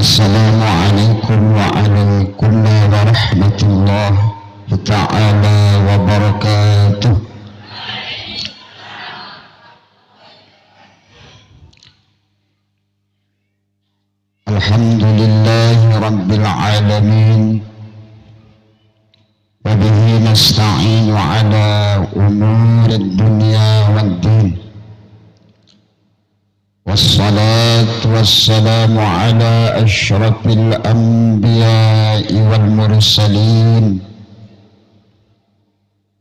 Assalamualaikum warahmatullahi ta'ala wabarakatuh. Alhamdulillahi rabbil alamin, wa bihi nasta'inu ala umurid dunya waddin. Wassalatu wassalamu ala asyrafil anbiya'i wal mursalin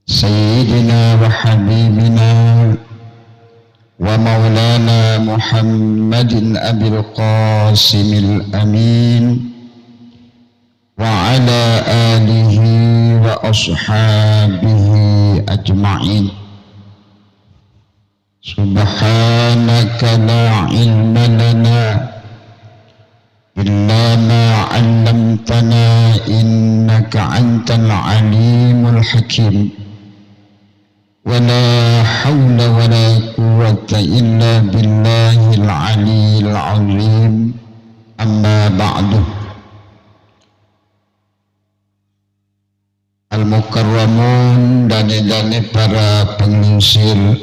Sayyidina wa habibina wa maulana Muhammadin abil qasimil amin wa ala alihi wa ashabihi ajma'in. Subhanaka la ilma lana illa ma 'allamtana innaka antal alimul hakim. Wa la hawla wa la quwwata illa billahil aliyyil azim. Amma ba'du. Al-mukarramun, dani-dani para pengusil,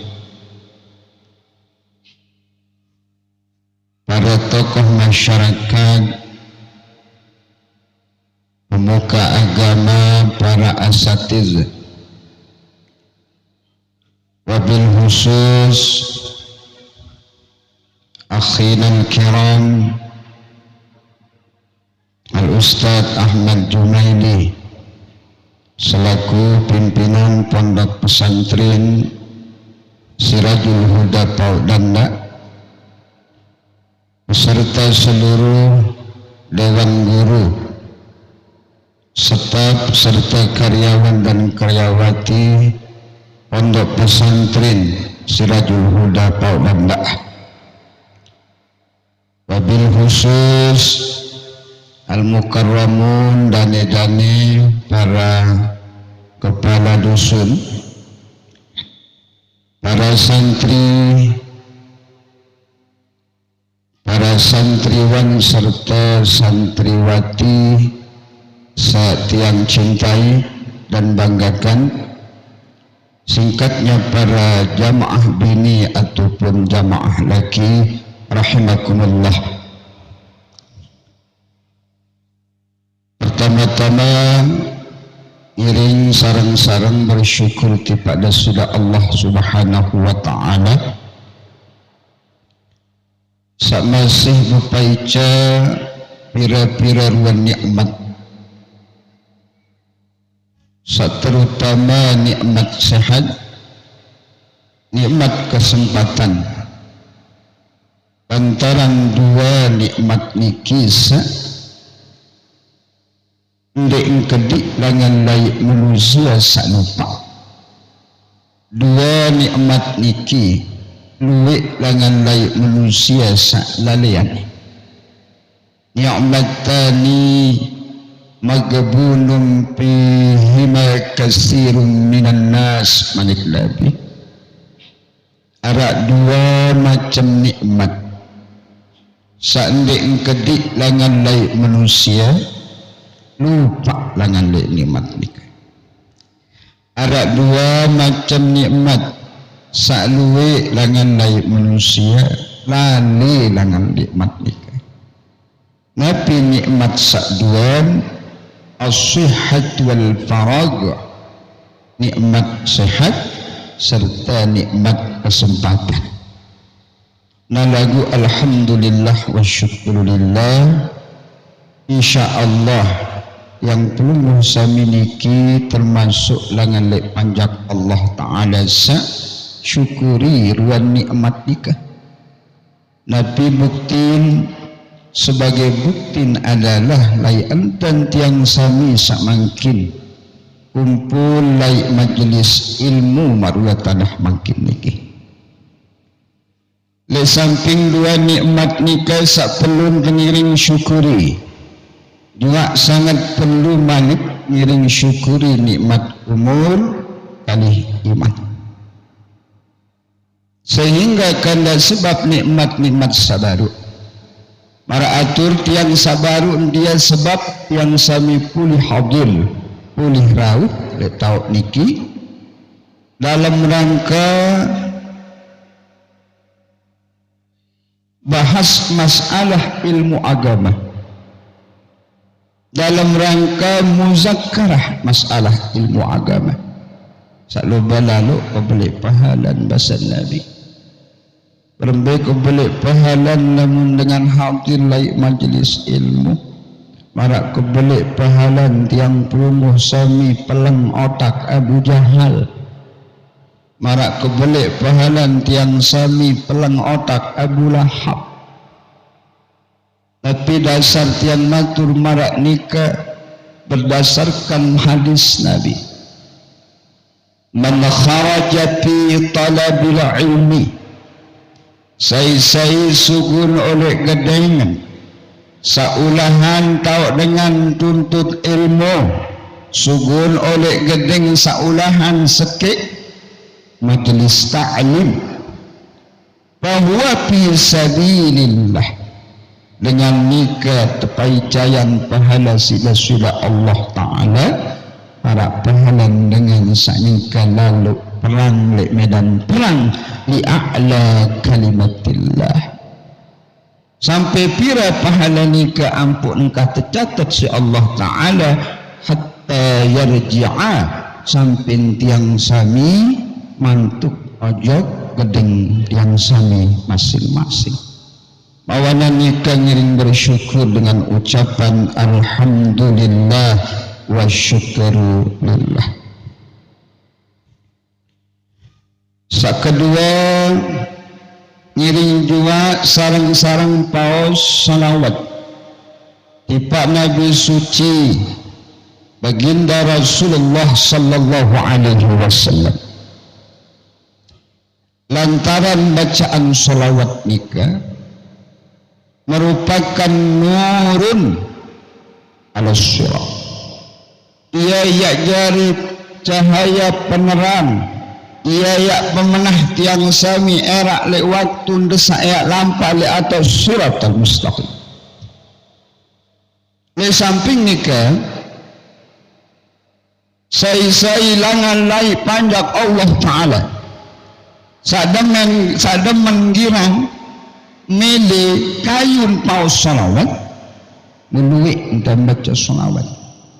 para tokoh masyarakat, pemuka agama, para asatiz, wabil khusus akhina al-kiram Al-Ustadz Ahmad Junaidi selaku pimpinan Pondok Pesantren Sirajul Huda Paudanda, beserta seluruh dewan guru, staf serta karyawan dan karyawati Pondok Pesantren Sirajul Huda Paudanda. Wabil khusus al-mukarramun, dani-dani para kepala dusun, para santri, para santriwan serta santriwati yang cintai dan banggakan, singkatnya para jamaah bini ataupun jamaah laki rahimakumullah. Pertama-tama iring sarang-sarang bersyukur kepada sudah Allah Subhanahu wa ta'ala sak masih bupaica pira-pira ruang nikmat, sak terutama nikmat sehat, nikmat kesempatan. Lantaran dua nikmat nikis ndek kedik langan layak manusia sak lupa. Dua nikmat niki luwek langan layak manusia sak lalian. Ni'matani magbunun fihima kasirun minan nas manik labi. Ada dua macam nikmat sak ndek kedik langan layak manusia lupa langan layak nikmat nikah. Ada dua macam nikmat sak luwe langan layak manusia lali langan nikmat nikah. Nabi nikmat sak duan as-sihhat wal farag, nikmat sehat serta nikmat kesempatan. Nah lagu alhamdulillah wa syukurillah, insyaallah yang perlu sami niki termasuk langan lek panjak Allah Ta'ala sa syukuri ruan nikmat nikah. Nabi buktin sebagai buktin adalah lai antan tiang sami sak mangkin kumpul lai majlis ilmu marulah tanah mangkin niki. Le samping dua nikmat nikah sak perlu pengiring syukuri, juga sangat perlu manik ngiring syukuri nikmat umur kali iman. Sehingga karena sebab nikmat-nikmat sabaru Para atur tiang sabaru dia sebab yang sami pulih hadir pulih rauh letau niki dalam rangka bahas masalah ilmu agama, dalam rangka muzakkarah masalah ilmu agama. Sakluba lalu kebelik pahalan bahasa Nabi Berembik kebelik pahalan namun dengan hadir laik majlis ilmu. Marak kebelik pahalan tiang perumuh sami pelang otak Abu Jahal. Marak kebelik pahalan tiang sami pelang otak Abu Lahab. Tapi dasar tiang matur marak nikah berdasarkan hadis Nabi. Man kharaja fi talabil ilmi, sai sugun oleh gedengan saulahan tau dengan tuntut ilmu, sugun oleh gedeng saulahan sekik majlis ta'lim, bahwa fi sabilillah, dengan nikah tepajayan pahala sila Allah Ta'ala para pahalan dengan sanika lalu perang li medan perang li a'la kalimatillah. Sampai pira pahala nikah ampun engkau tercatat si Allah Ta'ala hatta yarji'a, sampai tiang sami mantuk ojok gedeng tiang sami masing-masing. Bawana nikah ngiring bersyukur dengan ucapan alhamdulillah wa syukurulillah. Kedua ngiring juga sarang-sarang paus salawat tipa Nabi suci baginda Rasulullah sallallahu alaihi wasallam. Lantaran bacaan salawat nikah merupakan nurun ala syirah, ia ya jari cahaya penerang, ia ya pemenah tiang sami erak le waktu desa ya lampa le atas surat al-mustaqim. Le samping nikah sai langan lai panjak Allah Ta'ala sadam menggirang mele kayun paus salawat menuik dan baca salawat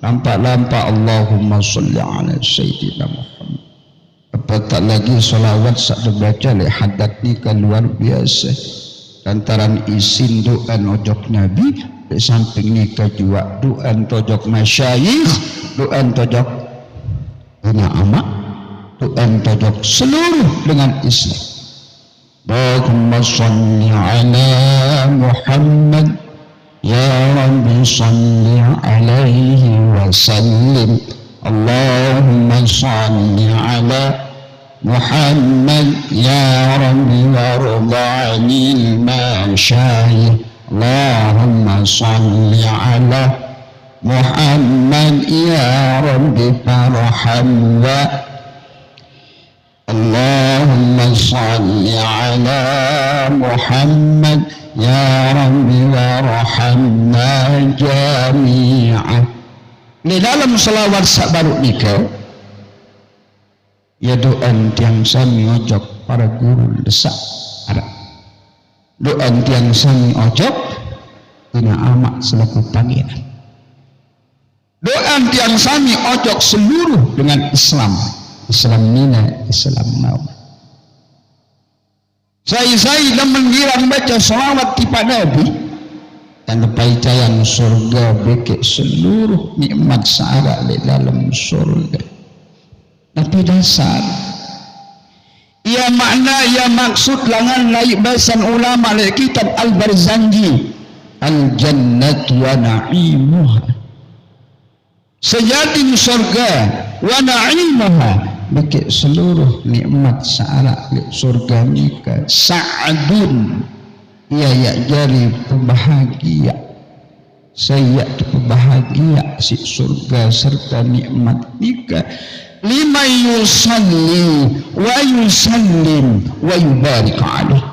lampak-lampak Allahumma salli ala Sayyidina Muhammad. Apatah lagi salawat sak dibaca le hadat ni kan luar biasa. Lantaran isin doa ojok Nabi di samping ni juga doa tojok masyayikh, doa tojok ina amak, doa tojok seluruh dengan Islam. Allahumma salli ala Muhammad ya Rabbi salli alaihi wa sallim. Allahumma salli ala Muhammad ya Rabbi warda anil masyayikh. Allahumma salli ala Muhammad ya Rabbi farham wa Allahumma salli ala Muhammad ya Rabbi warhamna jami'an. Di dalam salawat sabaruk nikah ya doan tiang sami ojok para guru desak ada doan tiang sami ojok tina amak selaku panggilan, doan tiang sami ojok seluruh dengan Islam nina Islam mau. Saya dan menggirang baca salawat kepada Nabi dan kepercayaan surga beki seluruh nikmat seara di dalam surga. Tapi dasar ia makna ia maksud langan laik bahasan ulama dari kitab Al-Barzanji al-jannat wa na'imuha, sejati surga wa na'imuha beki seluruh nikmat seara di surga nikah. Sa'adun ia ya jari pembahagia, saya pembahagia si surga serta nikmat nikah. Lima yusalli wa yusallim wa yubarik alaih,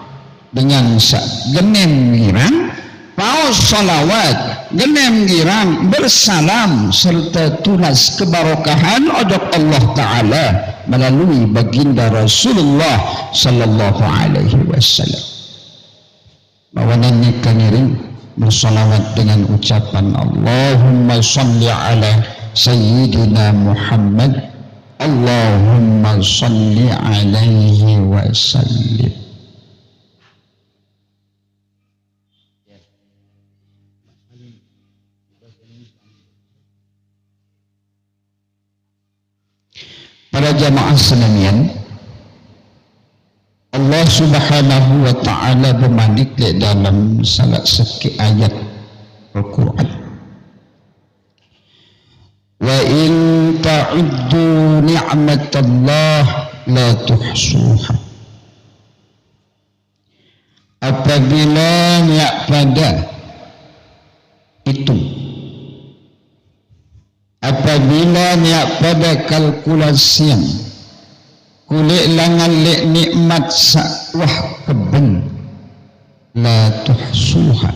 dengan sak genem mirang paus salawat genem girang bersalam serta tunas kebarokahan ojok Allah Ta'ala melalui baginda Rasulullah sallallahu alaihi wasallam. Bawanan nikah ngiring bersalawat dengan ucapan Allahumma salli ala Sayyidina Muhammad, Allahumma salli alaihi wa sallim. Para jamaah sekalian, Allah Subhanahu wa taala bermanik dalam salah satu ayat Al-Qur'an, wa in ta'uddu ni'matallah la tuhsuha. Apabila niat pada hitung, apabila niat pada kalkulasian kulik langan lek nikmat sakwah keben la tuhsuha,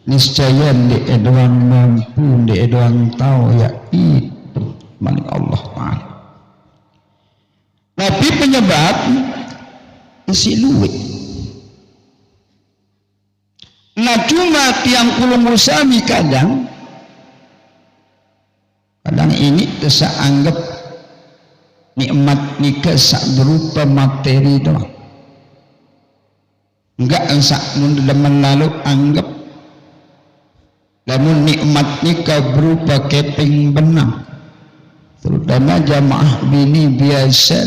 niscaya lek doang mampu lek doang tahu ya itu manik Allah Ta'ala. Tapi penyebab isi luwet. Nah cuma tiang kulung usami kadang ini tersa anggap nikmat nikah sak berupa materi doang. Enggak sak mun demen lalu anggap namun nikmat nikah berupa keping benang. Terutama jamaah bini biasa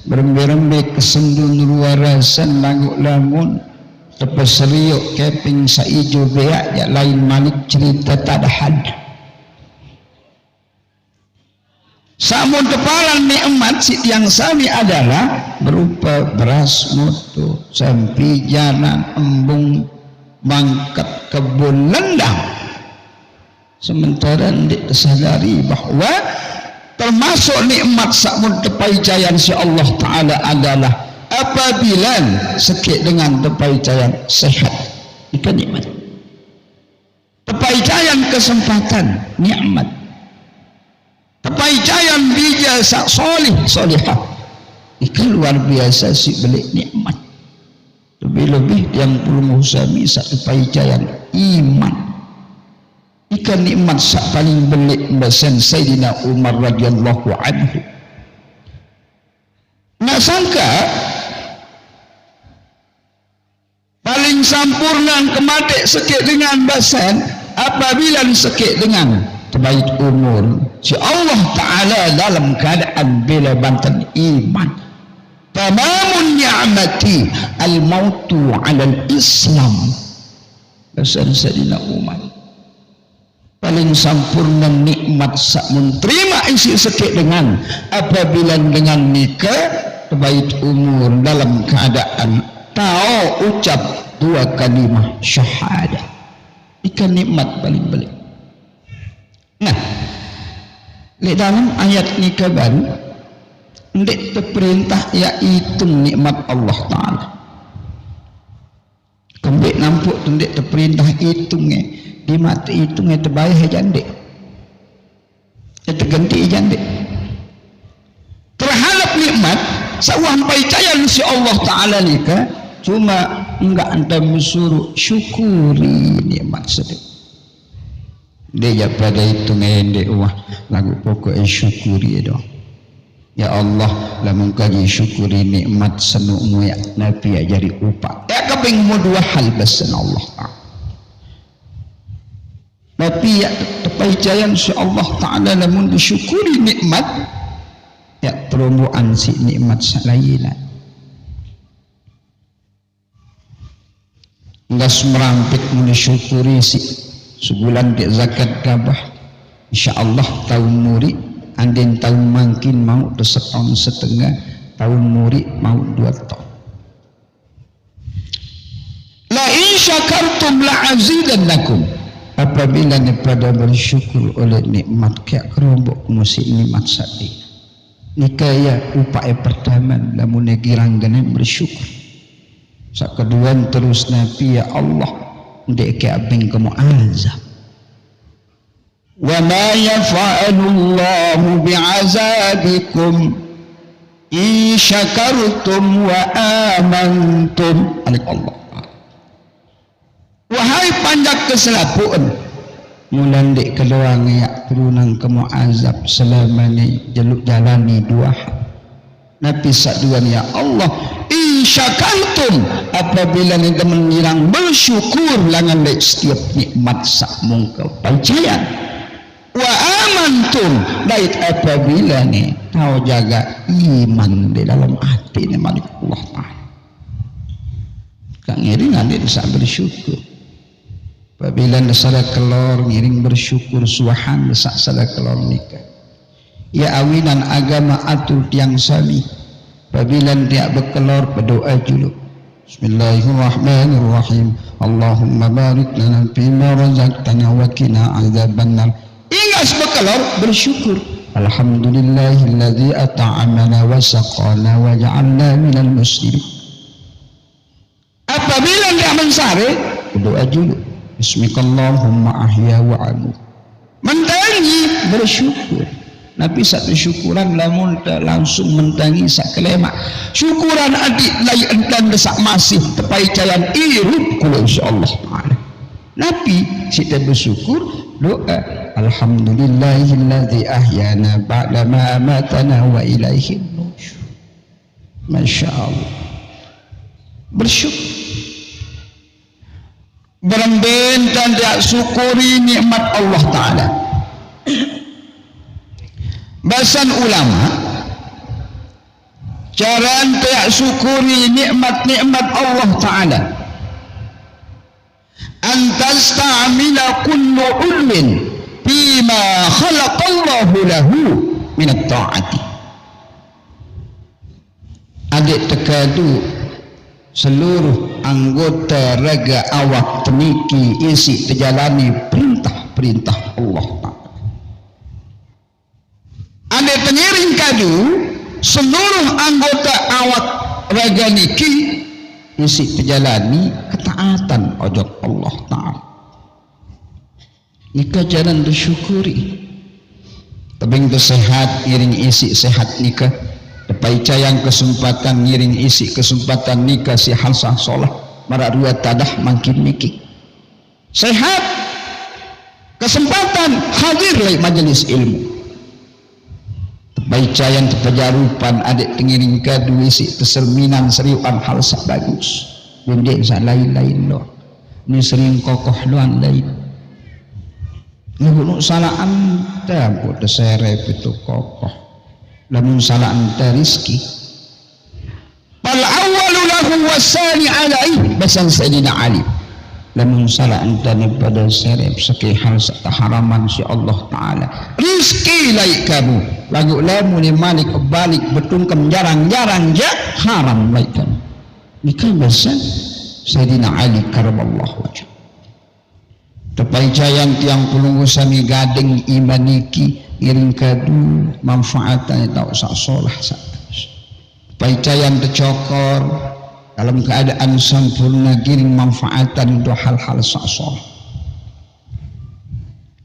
berembe-rembe kesendun ruarasan lagu-lagun tepas seriuk keping saijo beak ya lain malik cerita tak ada had. Samun kepalang nikmat si tiang sami adalah berupa beras mutu, sampi jalan, embung, bangkat, kebun, lendang. Sementara tidak sadari bahwa termasuk nikmat samun tepai jayan si Allah Ta'ala adalah apabila sekit dengan tepai jayan sehat, itu nikmat. Tepai jayan kesempatan, nikmat. Tepai jayan bija sak solih solihah, ikan luar biasa si belik nikmat. Lebih-lebih yang perlu musami sak tepai jayan iman, ikan nikmat sak paling belik bahasan Sayyidina Umar radhiyallahu anhu. Nak sangka paling sampurna kematik sekit dengan bahasan apabila sekit dengan terbaik umur si Allah Ta'ala dalam keadaan bila bantan iman. Tamamun ni'mati al-mautu alal Islam. Bahasan Sayyidina Umar paling sampurna nikmat sak menerima isi sekit dengan apabila dengan nikah terbaik umur dalam keadaan tahu ucap dua kalimah syahadah. Ikan nikmat paling belik. Nah, di dalam ayat nikah baru ndik terperintah ya hitung nikmat Allah Ta'ala. Kembik nampuk ndik terperintah hitungnya di mata hitungnya terbaik jandek. Terganti jandek. Terhadap nikmat sawah percaya si Allah Ta'ala nikah cuma enggak anda mensuruh syukuri nikmat sedek. Dia pada itu ngende wah lagu pokok syukuri doang. Ya Allah lamun kaji syukuri nikmat senukmu ya Nabi ajari upah. Ya keping mu dua hal basan Allah Ta'ala. Tapi ya tepai jayan si Allah Ta'ala lamun disyukuri nikmat ya perumuan si nikmat salayinan. Enggak semerampit mu disyukuri si sebulan di zakat gabah insyaallah tahun muri andin tahun mungkin mau setahun setengah tahun muri mau 2 tahun. La in syakartum la azidannakum, apabila pada bersyukur oleh nikmat kayak kerombok musik nikmat sadi nikaya upaya pertama lamun girang dengan bersyukur. Sak kedua terus Nabi ya Allah ndek ke abeng kamu azab. Wa ma yaf'alullahu bi'azabikum in syakartum wa amantum. Allah. Wahai panjak keselapuan, mulan dek keluang ya turunang kamu azab selama ni jaluk jalani dua hal. Nabi saduan ya Allah, in syakartum apabila ni menirang bersyukur langan dek setiap nikmat sak mungkau percaya. Wa amantum baik apabila ni tahu jaga iman di dalam hati ni malik Allah Ta'ala. Kak ngiringan dia bisa bersyukur. Apabila nasara kelor ngiring bersyukur suahan besak sada kelor nikah. Ya awinan agama atur tiang sami. Apabila dia berkelor berdoa juluk. Bismillahirrahmanirrahim. Allahumma barik lana fima razaqtana wa qina adzabannar. Ingat berkelor bersyukur. Alhamdulillahilladzi at'amana wa saqana wa ja'alna minal muslimin. Apabila dia mensare berdoa juluk. Bismillahirrahmanirrahim ahya wa amu. Mentangi bersyukur. Nabi satu syukuran lamun langsung mentangi sak kelema. Syukuran adik lain dan desak masih tepai cayan irup kula insyaallah taala. Nabi kita bersyukur doa alhamdulillahilladzi ahyana ba'da ma amatana wa ilaihin nusyur. Masyaallah. Bersyukur. Beremben dan dia syukuri nikmat Allah Ta'ala. Bahasan ulama cara dia syukuri nikmat-nikmat Allah Ta'ala antasta'amila kullu ulmin bima khalaqallahu lahu minat ta'ati. Adik tekadu seluruh anggota raga awak temiki isi terjalani perintah-perintah Allah Ta'ala. Anda pengiring kadu seluruh anggota awak raga niki isi terjalani ketaatan ojok Allah Ta'ala. Nikah jalan bersyukuri. Tabing sehat iring isi sehat nikah. Dapai cayang kesempatan ngiring isi kesempatan nikah si halsah solah marak dua tadah makin niki sehat kesempatan hadir lagi majelis ilmu. Dapai cayang terpejarupan adik tengiring kadu isi terserminan seriuan halsah bagus benda lain-lain loh ni sering kokoh luan lain ni bunuh salah anda buat serep itu kokoh lamun salah anta rizki fal awwalu lahu wasani alaihi basan Sayyidina Ali lamun salah anta pada serep sakih hal haraman si Allah Ta'ala rizki laik kamu lagu lamun ni malik balik betungkem jarang-jarang ja haram laik kamu nikah basan Sayyidina Ali karamallahu wajah tepai jayan tiang pulunggu sami gading imaniki iring kadu manfaatnya tak usah solah pacayan tercokor dalam keadaan sempurna giring manfaatan untuk hal-hal solah.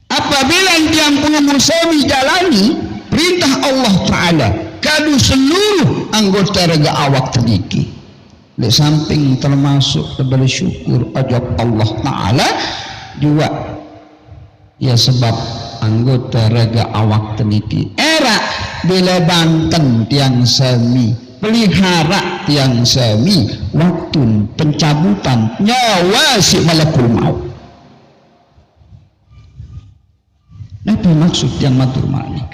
Apabila yang pun sami jalani perintah Allah Ta'ala kadu seluruh anggota raga awak terdiki di samping termasuk bersyukur ajab Allah Ta'ala juga ya sebab anggota raga awak teliti era bila Banten tiang sami pelihara tiang sami waktu pencabutan nyawa si malakul maut. Apa maksud yang matur malik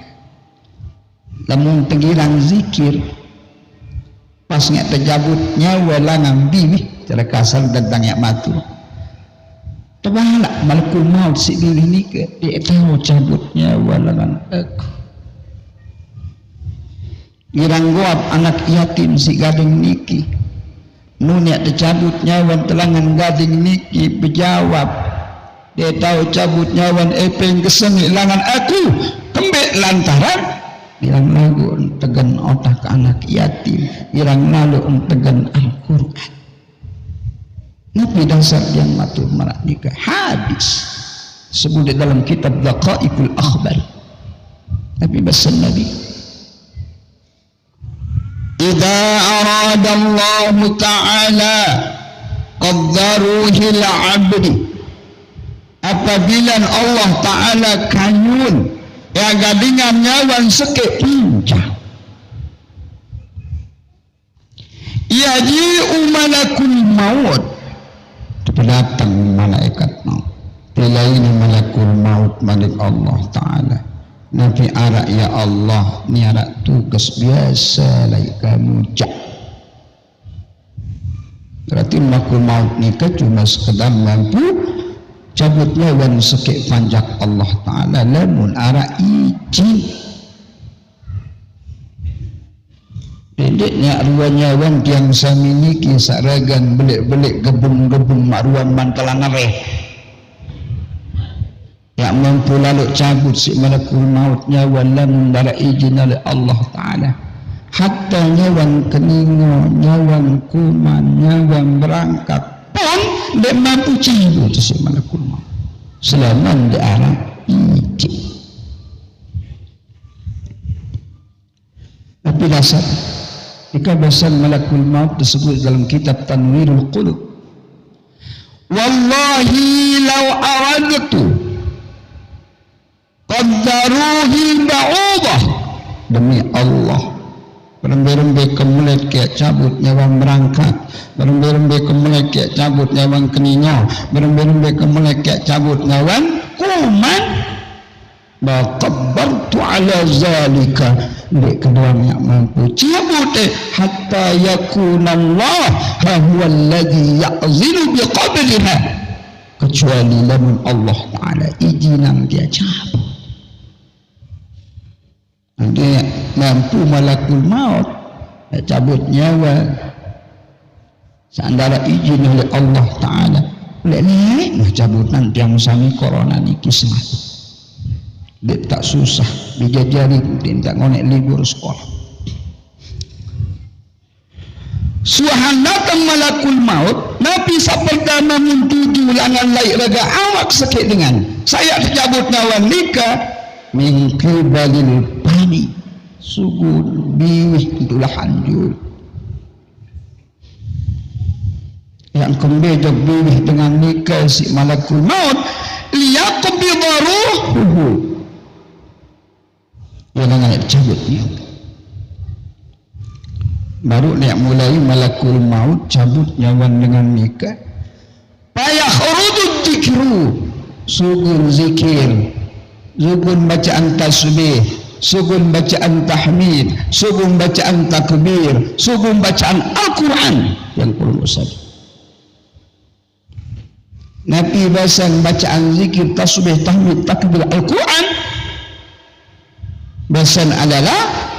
lamun tegirang zikir pas nggak terjabut nyawa langang bibi cara kasar datang yang matur tebalak malakul maut si bilih nikah dia tahu cabutnya walangan aku irang goab anak yatim si gading niki nunya tercabut nyawan telangan gading niki berjawab dia tahu cabut nyawan epeng keseni langan aku kembek lantaran irang lagu tegan otak anak yatim irang lalu tegan Al-Quran Nabi dasar yang matur marak nikah hadis sebut dalam kitab Daqaiqul Akhbar. Nabi bahasa Nabi, idza arada Allah Ta'ala qaddaruhil abdi, apabila Allah Ta'ala kanyun ya gadingan nyawan sekek pincang, yaji'u malakul maut, datang malaikat maut. Bila ini malakul maut malik Allah Ta'ala. Nabi arak ya Allah, ni arak tugas biasa lagi kamu jak. Berarti malakul maut ni kan cuma sekedar mampu cabut nyawan sekek panjak Allah Ta'ala, lamun arak izin. Pendeknya arwah nyawan yang saya miliki saragan belik-belik gebung-gebung makruan mantalan areh yang mampu lalu cabut si malakul maut nyawan lamun darah izin oleh Allah Ta'ala. Hatta nyawan keningo, nyawan kuman, nyawan berangkat pun dia mampu cabut si malakul maut selama dia arah izin. Tapi dasar jika bahasa malakul maut disebut dalam kitab Tanwirul Qulub, wallahi law aradtu qaddaruhi ba'udah, demi Allah berembe-rembe kemulet kiak cabut nyawang berangkat, berembe-rembe kemulet kiak cabut nyawang keningo, berembe-rembe kemulet kiak cabut nyawang kuman, baqabbartu ala zalika, dek keduanya mampu cabut hatta yakunallah huwa alladhi ya'zilu biqabliha, kecuali lamun Allah Ta'ala izinan dia cabut. Dia mampu malakul maut cabut nyawa seandara izin oleh Allah Ta'ala. Boleh cabutan tiang sami corona ni kisah. Dia tak susah dijajari, dia tak ngonek libur sekolah. Suahan datang malakul maut, Nabi pertama mentuju langan laik raga awak sakit dengan saya dicabut nyawa nikah min qibalil pani, sugun biwih itulah hanjur yang kembejok biwih dengan nikah si malakul maut liyaqbidha ruhuhu, yang nak cabut dia baru nak mulai malakul maut cabut nyawan dengan nikah. Payah urudud zikru, sugun zikir, sugun bacaan tasbih, sugun bacaan tahmid, sugun bacaan takbir, sugun bacaan Al-Quran yang perlu usah. Nabi bahasan bacaan zikir, tasbih, tahmid, takbir, Al-Quran bahasan adalah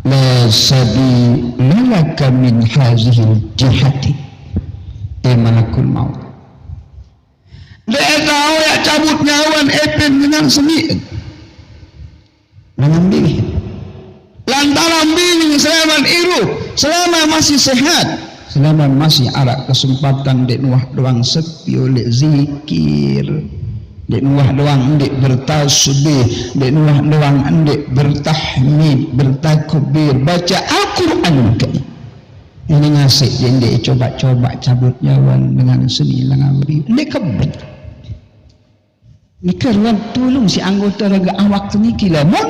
la sabila laka min hazihil jihati, malakul maut. Dia tahu ya cabut nyawan epen dengan seni dengan diri lantaran bini selama iru, selama masih sehat, selama masih ada kesempatan dek nuah doang sepi oleh zikir, dek nuah doang dek bertasbih, dek nuah doang dek bertahmid, bertakbir, baca Al-Quran ke ini ngasih jendek coba-coba cabut nyawan dengan seni lengan beri dek kebet nikah ruang tolong si anggota raga awak tu ni kilamun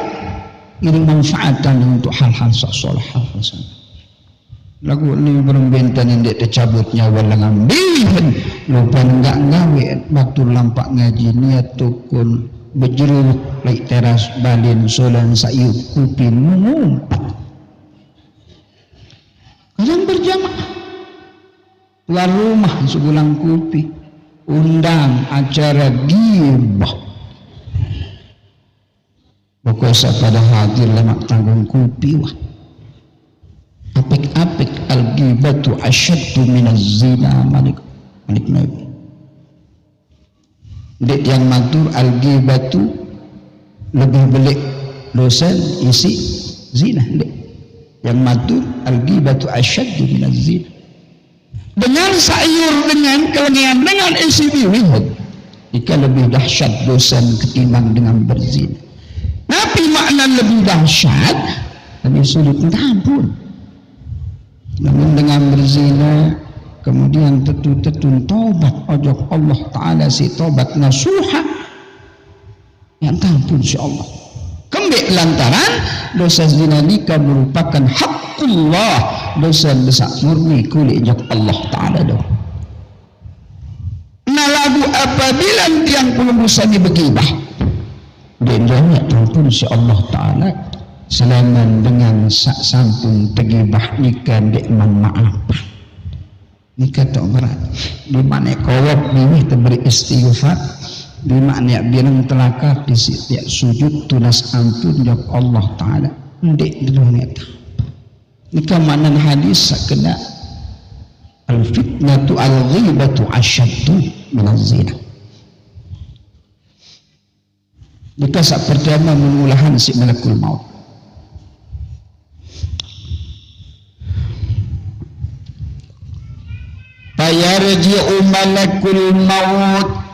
ini manfaatan untuk hal-hal solah, hal-hal sana lagu ni berembentan yang dek tercabut nyawan lengan beri lupa enggak ngawe waktu lampak ngaji niat tukun berjeruk like teras balin solan sayuk kupin mengumpat kadang berjamaah luar rumah sebulan kupi undang acara gibah pokoknya pada hadir lemak tanggung kupi wah apik-apik al-gibatu asyaddu minaz zina malik Nabi dek yang matur al-gibatu lebih belik dosa isi zina dek yang matur al-gibatu asyaddu minaz zina dengan sayur, dengan kelengian, dengan isi bibir, jika lebih dahsyat dosa ketimbang dengan berzina. Tapi makna lebih dahsyat, lebih sulit minta ampun. Namun dengan berzina, kemudian tetun taubat ojok Allah Ta'ala si taubat nasuha, yang tampun insyaallah. Kembali lantaran dosa zina nikah merupakan hakullah, dosa besar murni kulit Allah Ta'ala doh. Nah lagu apabila tiang puluh dosa dibegibah, dia jawab tampun insyaallah Ta'ala selaman dengan sampun tegibah nikah dekman maafan. Nikah tak berat. Di mana kawat ini terberi istighfar, di makna birang telakar di setiap sujud tunas ampun jawab Allah Ta'ala ndek di dunia tak. Nikah makna hadis kena al-fitnatu al-ghibatu asyaddu minaz zina. Nikah sak pertama mengulahan si malakul maut. Fayarji'u malakul maut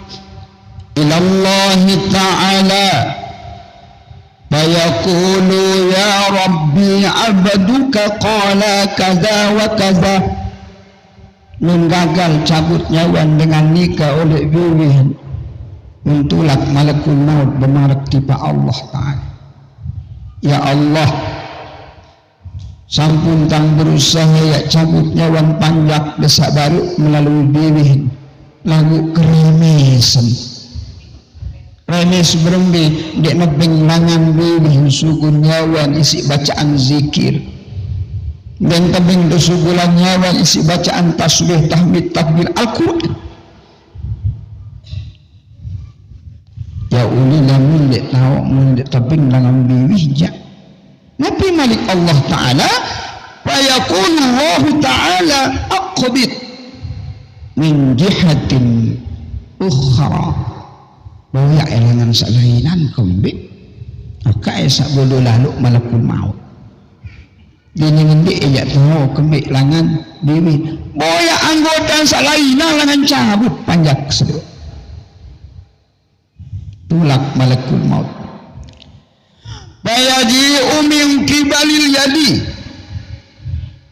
ila Allah Ta'ala fayaqulu ya Rabbi abduka qala kaza wa kaza. Nun gagal cabut nyawa dengan nikah oleh biwih, mentulak malakul maut bermarak tiba Allah Ta'ala, ya Allah sampun tang berusaha ya cabut nyawan panjak desak baru melalui biwih lagu keremesan remes berembi dek nebeng langan biwih sugun nyawan isi bacaan zikir dan tebing dosugulan nyawan isi bacaan tasbih tahmid takbir Al-Quran. Ya uli lamun dek tawak mun dek tebing langan biwih jak Nabi Malik Allah Ta'ala fayaqulu Allah Ta'ala aqbid min jihatin ukhra bahwa ya elangan salainan kembik maka esak bodoh lalu malakul maut dia ngendi ya tahu kembik langan bibi boya anggota salainan langan cabut panjak sedut tulak malakul maut bayaji'u min kibalil yadi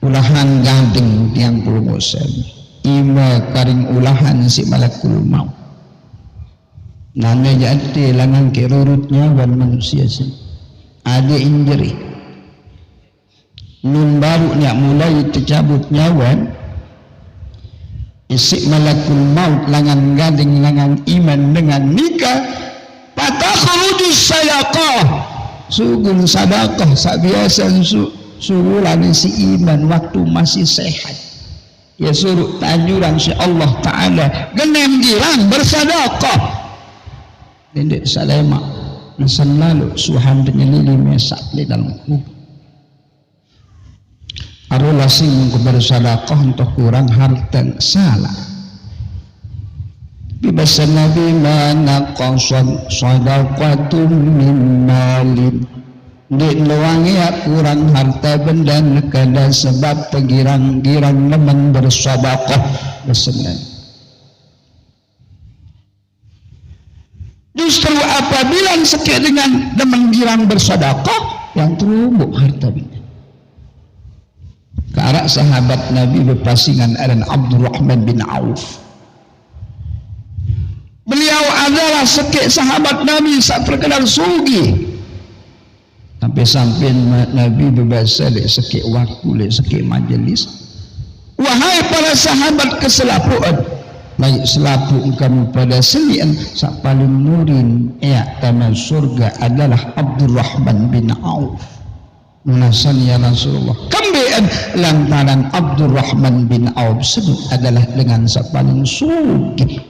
ulahan gandeng tiang puluh musim ima karing ulahan si malakul maut nane jati langan kerurutnya dan manusia sih ada injeri nun baru nyak mulai tercabut nyawan isi malakul maut langan gandeng langan iman dengan nikah patakhurujus sadaqah sugun sadaqah sabiasa surulan si iman waktu masih sehat ya suruh tanjuran si Allah Ta'ala genem girang bersadaqah dendek salema nasan lalu suhan penyelili mesak di dalam kubur arulasi mengkubar sadaqah untuk kurang harta salah bibasa Nabi mana qasad sadaqatum min malin di luangi kurang harta benda nekada sebab pengirang-girang nemen bersadaqah bersenang. Justru apabila sekir dengan nemen girang bersadaqah yang terumbu harta benda ke arah sahabat Nabi berpasingan adan Abdurrahman bin Auf. Beliau adalah sekik sahabat Nabi saat terkenal sugi. Sampai Nabi berbahasa lek sekik waktu lek sekik majelis. Wahai para sahabat keselapuan, baik selapu kamu pada selian sak paling nurin ya taman surga adalah Abdurrahman bin Auf. Munasan ya Rasulullah. Kambean lantaran Abdurrahman bin Auf sebut adalah dengan sak paling sugi.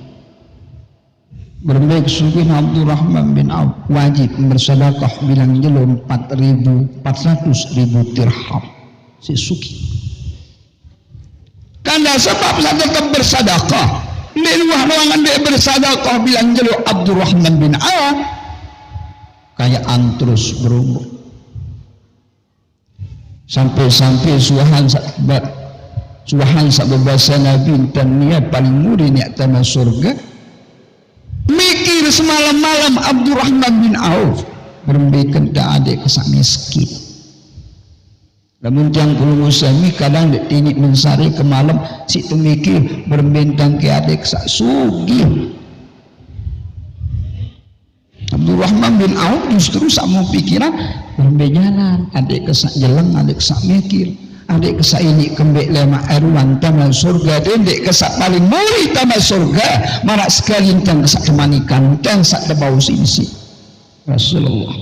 Berbaik sugi Abdurrahman bin Auf wajib bersedekah bilang jelo 4.400.000 dirham si suki. Karena sebab saya tetap bersedekah, di luar ruangan dia bersedekah bilang jelo Abdurrahman bin Auf kayak terus berumur sampai suahan sahabat Tuhan sababasa Nabi tania paling mudah niat tanah surga. Mikir semalam-malam Abdurrahman bin Auf berembikan ke adik kesak miskin. Namun tiang puluh musami kadang dek tinggi mensari ke malam si tu mikir berbentang ke adik kesak sugi. Abdurrahman bin Auf justru sama pikiran berjalan adik kesak jelang adik kesak mikir adik kesak ini kembek lema aruan taman surga dek kesak paling mulia taman surga marak sekali tentang kesak kemanikan dan sak debau sisi Rasulullah.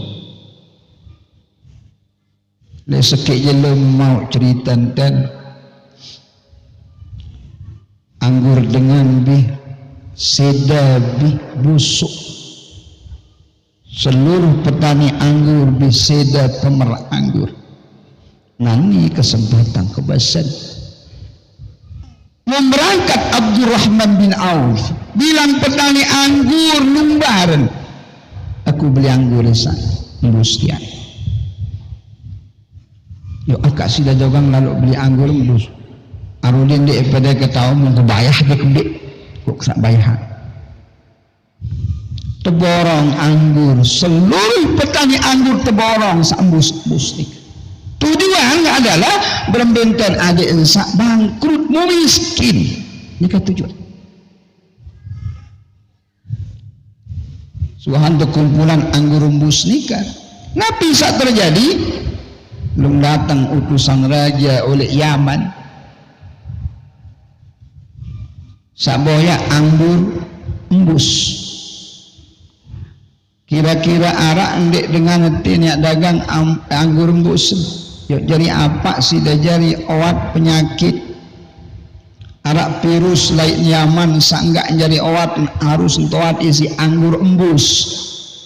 Le sekik je mau cerita dan anggur dengan bih seda bih busuk. Seluruh petani anggur bih seda pemerak anggur. Nani kesempatan kebasan. Memberangkat Abdurrahman bin Auf bilang petani anggur lumbaran. Aku beli anggur di sana, sekian. Yo akak sida jogang lalu beli anggur melus. Arudin di pada ketahu mun bayah de kembik. Kok sak bayah. Teborong anggur, seluruh petani anggur teborong sambus-bus ni. Tujuan adalah berbentan adik ensak bangkrut miskin. Ini kan tujuan. Suhan kumpulan anggur embus nikah. Nabi saat terjadi belum datang utusan raja oleh Yaman. Saboya anggur embus. Kira-kira arak ndek dengan niat dagang anggur embus. Yuk jadi apa sih dah jadi obat penyakit. Arak virus lain Yaman sanggak jadi obat harus obat isi anggur embus.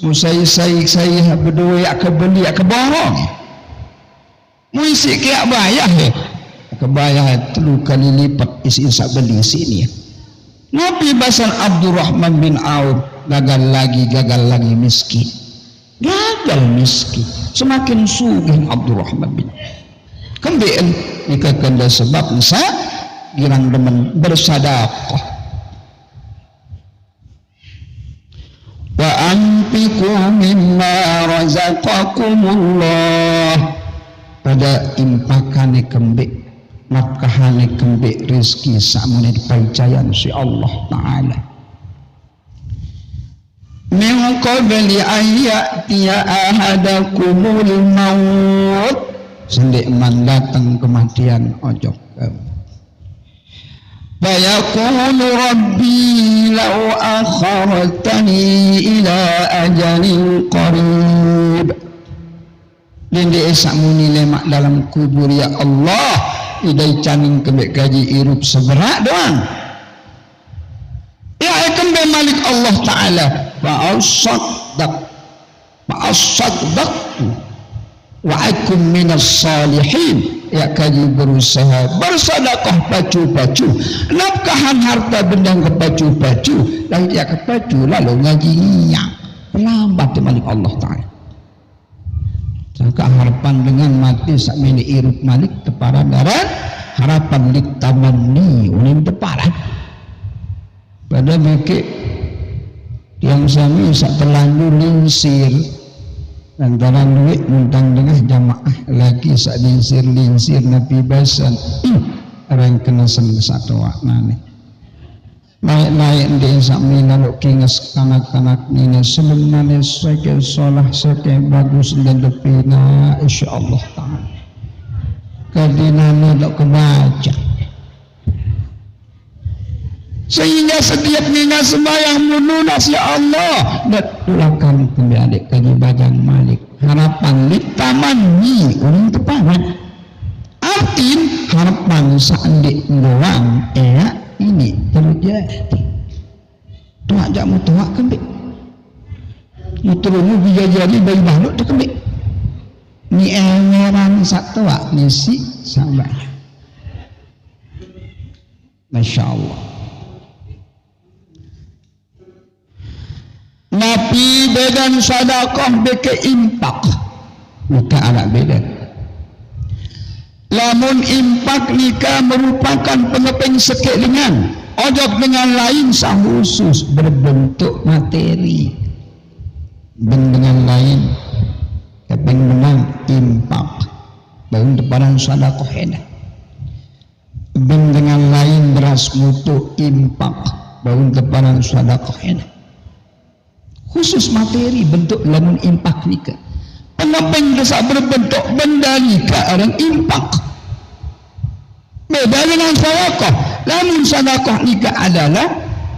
Musai saya berdua ya kebeli ya keborong. Muisi kaya bayah ya. Kebayah telu kali lipat isi sak beli sini. Nabi basan Abdurrahman bin Auf gagal lagi miskin. Gagal miskin. Semakin sugih Abdurrahman bin Auf. Kembali jika kanda sebab nisa girang demen bersedekah. Wa anfiqu mimma razaqakumullah. Pada impakane kembik nafkahane kembik rezeki sakmene dipercayan si Allah Ta'ala min qabli ayyatiya ahadakumul maut sendek man datang kematian ojo fayaqulu rabbi law akhartani ila ajalin qarib. Nende esak muni lemak dalam kubur ya Allah idai caning kembek gaji irup seberak doang ya kembek malik Allah Ta'ala fa'asaddaqtu wa akum minas salihin ya kaji berusaha bersedekah pacu-pacu nafkahan harta benda kepacu-pacu lalu dia kepacu lalu ngaji nyak pelambat malik Allah Ta'ala. Sangka harapan dengan mati sak mini irup malik teparan darat harapan lik tamanni unin teparan pada mikir yang sami sak terlanjur linsir antara duit muntang dengan jamaah lagi sak linsir Nabi basan orang kena satu waknane naik di samina lo kingas kanak-kanak nina sebenarnya sebagai solah sebagai bagus dan lepina insyaallah ta'ala kadinana lo kebaca sehingga setiap nina sembahyang melunas ya Allah dan ulakan kembali kaji bajang malik harapan litamanni orang tepangan artin harapan sandik doang ini terjadi tuak jak mutuak kembik muturumu bisa jadi bayi balut tu kembik ni emeran sak tuak ni si sabar Masya Allah Nabi bedan sadaqah beke impak buka anak bedan lamun impak nikah merupakan pengeping sekelingan ojok dengan lain khusus berbentuk materi dengan lain keping menang impak baru depanan sedekah enak dengan lain beras mutu impak baru depanan sedekah enak khusus materi bentuk lamun impak nikah pengeping desa berbentuk benda nikah orang impak beda dengan sedekah. Lamun sedekah nikah adalah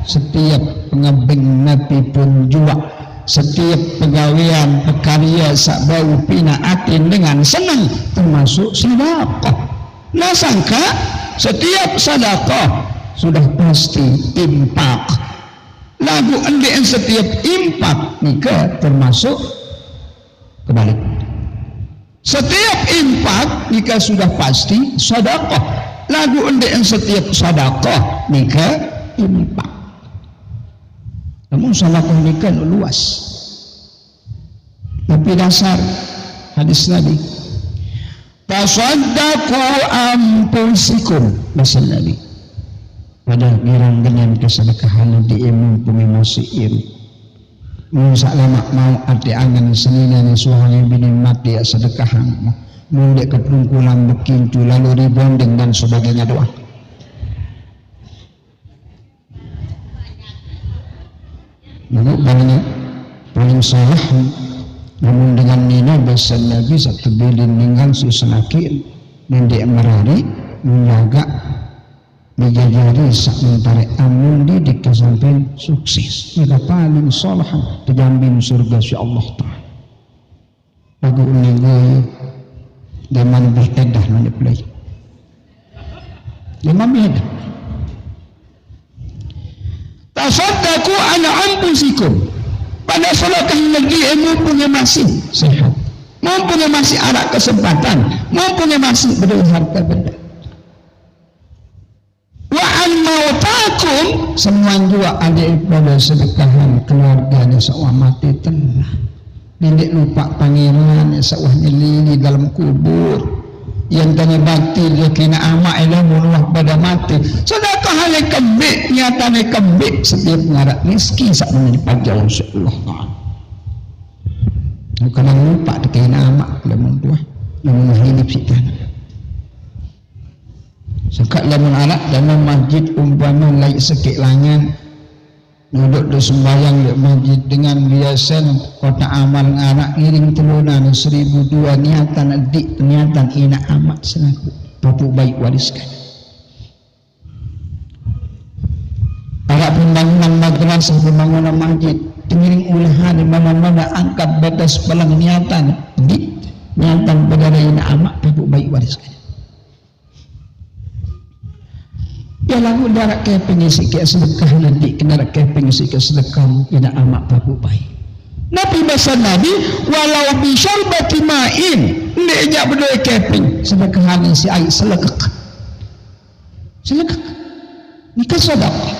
setiap pengeping nabi pun juga setiap pegawaian pekarya sak bau pina atin dengan senang termasuk sedekah. Nah sangka setiap sedekah sudah pasti impak. Lagu endek setiap impak nikah termasuk kebalik. Setiap impak nikah sudah pasti sedekah. Lagu endek setiap sedekah nikah impak. Namun sedekah nikah luas. Tapi dasar hadis Nabi. Tasaddaqu anfusikum bahasa Nabi. Pada girang dengan kesedekahan di imumpungi masih iri. Musa lama mau arti angan senina suami bini mati ya sedekahan. Mundek keperungkulan bekintu lalu rebonding dan sebagainya doa. Lalu paling salah namun dengan nina bahasa Nabi satu bilin ninggal susunakin nindek merari menjaga dijajari sementara amun didik sampai sukses jika paling salah terjamin surga si Allah Ta'ala lagu uningoy zaman beredah menyebelai zaman beredah tasaddaqu ala anfusikum pada sedekah negeri mempunyai masih sehat mempunyai masih ada kesempatan mempunyai masih berdua harta benda wa an mautakum semua juga ada pada sedekahan keluarganya sawah mati telah Nindek lupa pangeran sawah nyelili dalam kubur yang tanya bakti dia kena amak elah munuh pada mati sedekah hal kembik nyatanya kembik setiap ngarak miskin sak menjadi pajak insyaAllah bukan lupa dia kena amak lamun tua lamun hidup si tanah sekat lamun anak dalam masjid umpama laik sekik langan duduk di sembahyang di masjid dengan biasa kota amal anak ngiring telunan 1002 niatan adik niatan ina amat selaku papuk baik wariskan para pembangunan madrasah pembangunan masjid tengiring ulahan di mana-mana angkat batas palang niatan di niatan pada ina amat papuk baik wariskan ya lagu darat keping isi ke sedekah nanti kena keping isi ke sedekah tidak amat babu baik. Nabi bahasa Nabi walau bisyarbati ma'in ndeknya berdua keping sedekah isi air selekek nikah sedekah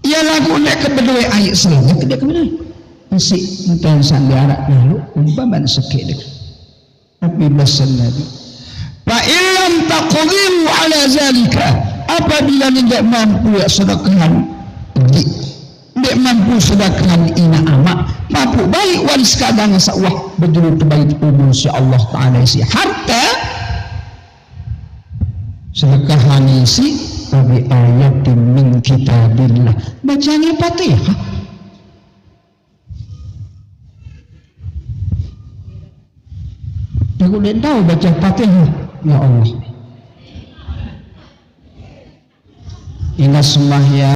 ya lagu nek kedua air selekek dia kemudian isi enten sandiarak lalu umpaman sekek Nabi bahasa Nabi fa'ilam taqdiru ala zalika apabila tidak mampu ya sedekahan tidak mampu sedekahan ina amak mampu baik waris kadang sawah berjuluk terbaik umur si Allah Ta'ala isi harta sedekahan isi abi ayatin min kitabillah bacanya Fatihah aku tidak tahu baca Fatihah ya Allah ingat sembahyang